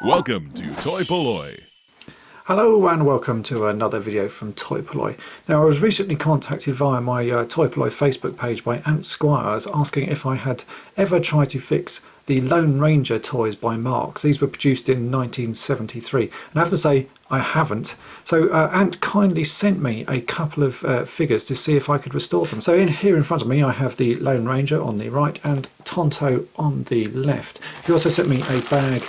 Welcome to toy-polloi. Hello and welcome to another video from toy-polloi. Now, I was recently contacted via my toy-polloi Facebook page by Ant Squires asking if I had ever tried to fix the Lone Ranger toys by Marx. These were produced in 1973, and I have to say I haven't. So Ant kindly sent me a couple of figures to see if I could restore them. So here in front of me I have the Lone Ranger on the right and Tonto on the left. He also sent me a bag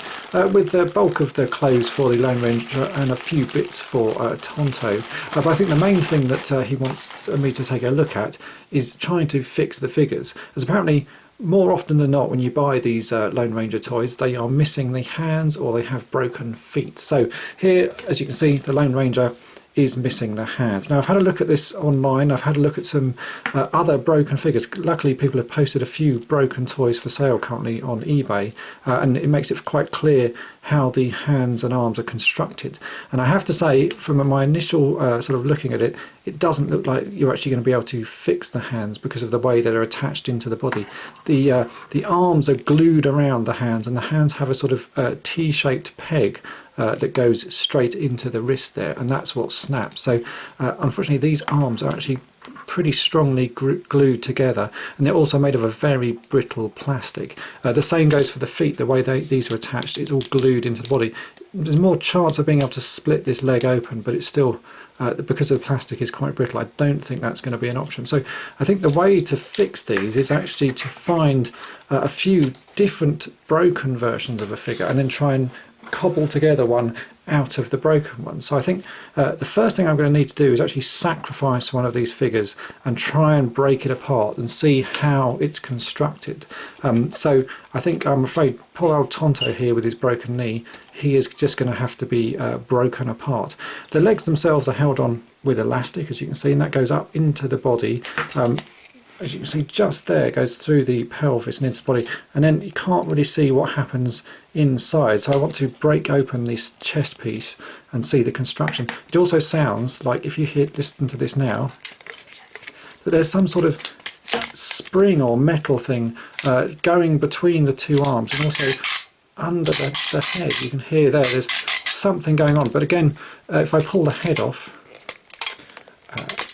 with the bulk of the clothes for the Lone Ranger and a few bits for Tonto. But I think the main thing that he wants me to take a look at is trying to fix the figures, as apparently more often than not when you buy these Lone Ranger toys they are missing the hands or they have broken feet. So here, as you can see, the Lone Ranger is missing the hands. Now, I've had a look at this online. I've had a look at some other broken figures. Luckily, people have posted a few broken toys for sale currently on eBay, and it makes it quite clear how the hands and arms are constructed. And I have to say, from my initial sort of looking at it, it doesn't look like you're actually going to be able to fix the hands because of the way that they're attached into the body. The arms are glued around the hands, and the hands have a sort of T-shaped peg that goes straight into the wrist there, and that's what snaps. So unfortunately these arms are actually pretty strongly glued together, and they're also made of a very brittle plastic. The same goes for the feet. The way these are attached, it's all glued into the body. There's more chance of being able to split this leg open, but it's still because the plastic is quite brittle, I don't think that's going to be an option. So I think the way to fix these is actually to find a few different broken versions of a figure and then try and cobble together one out of the broken one. So I think the first thing I'm going to need to do is actually sacrifice one of these figures and try and break it apart and see how it's constructed. So I think, I'm afraid, poor old Tonto here with his broken knee, he is just going to have to be broken apart. The legs themselves are held on with elastic, as you can see, and that goes up into the body. As you can see, just there, it goes through the pelvis and into the body, and then you can't really see what happens inside. So I want to break open this chest piece and see the construction. It also sounds like, if you listen to this now, that there's some sort of spring or metal thing going between the two arms and also under the head. You can hear there's something going on, but again, if I pull the head off,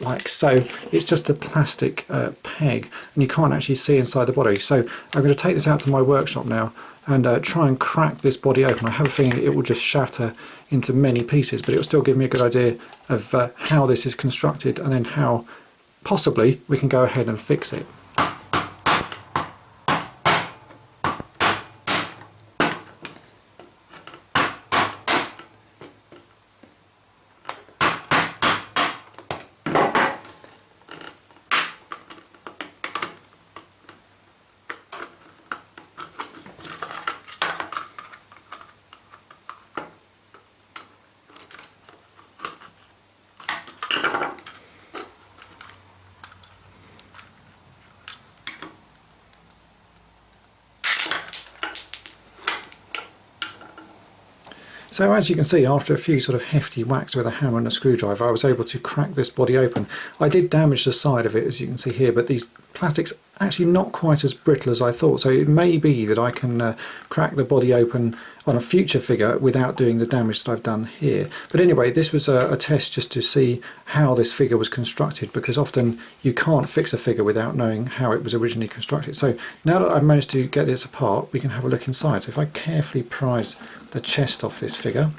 like so, it's just a plastic peg, and you can't actually see inside the body. So I'm going to take this out to my workshop now and try and crack this body open. I have a feeling it will just shatter into many pieces, but it will still give me a good idea of how this is constructed, and then how possibly we can go ahead and fix it. So as you can see, after a few sort of hefty whacks with a hammer and a screwdriver, I was able to crack this body open. I did damage the side of it, as you can see here, but these plastics actually not quite as brittle as I thought, so it may be that I can crack the body open on a future figure without doing the damage that I've done here. But anyway, this was a test just to see how this figure was constructed, because often you can't fix a figure without knowing how it was originally constructed. So now that I've managed to get this apart, we can have a look inside. So if I carefully prise the chest off this figure,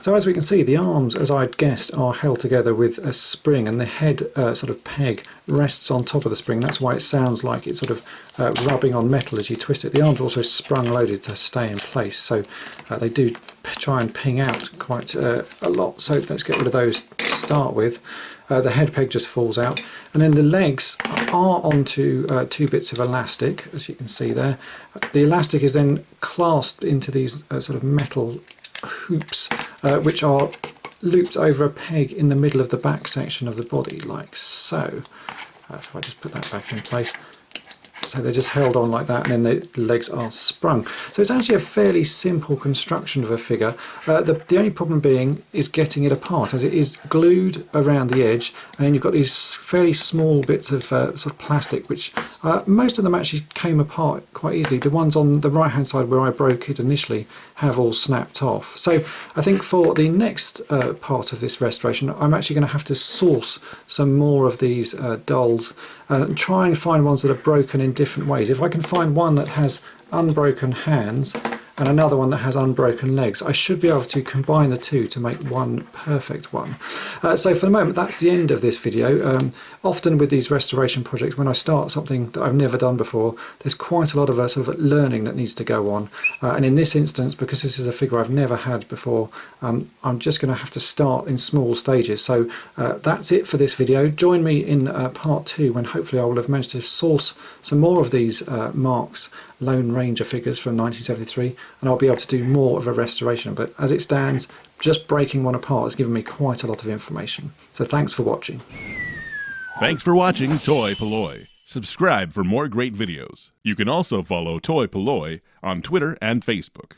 so as we can see, the arms, as I'd guessed, are held together with a spring, and the head sort of peg rests on top of the spring. That's why it sounds like it's sort of rubbing on metal as you twist it. The arms are also sprung loaded to stay in place, so they do try and ping out quite a lot. So let's get rid of those to start with. The head peg just falls out, and then the legs are onto two bits of elastic, as you can see there. The elastic is then clasped into these sort of metal hoops, which are looped over a peg in the middle of the back section of the body, like so. If I just put that back in place, So they're just held on like that, and then the legs are sprung. So it's actually a fairly simple construction of a figure. The only problem being is getting it apart, as it is glued around the edge, and then you've got these fairly small bits of sort of plastic, which most of them actually came apart quite easily. The ones on the right hand side where I broke it initially have all snapped off. So I think for the next part of this restoration, I'm actually going to have to source some more of these dolls and try and find ones that are broken in different ways. If I can find one that has unbroken hands and another one that has unbroken legs, I should be able to combine the two to make one perfect one. So for the moment, that's the end of this video. Often with these restoration projects, when I start something that I've never done before, there's quite a lot of sort of learning that needs to go on. And in this instance, because this is a figure I've never had before, I'm just going to have to start in small stages. So that's it for this video. Join me in part 2, when hopefully I will have managed to source some more of these Marx Lone Ranger figures from 1973, and I'll be able to do more of a restoration. But as it stands, just breaking one apart has given me quite a lot of information. So thanks for watching. Thanks for watching toy-polloi. Subscribe for more great videos. You can also follow toy-polloi on Twitter and Facebook.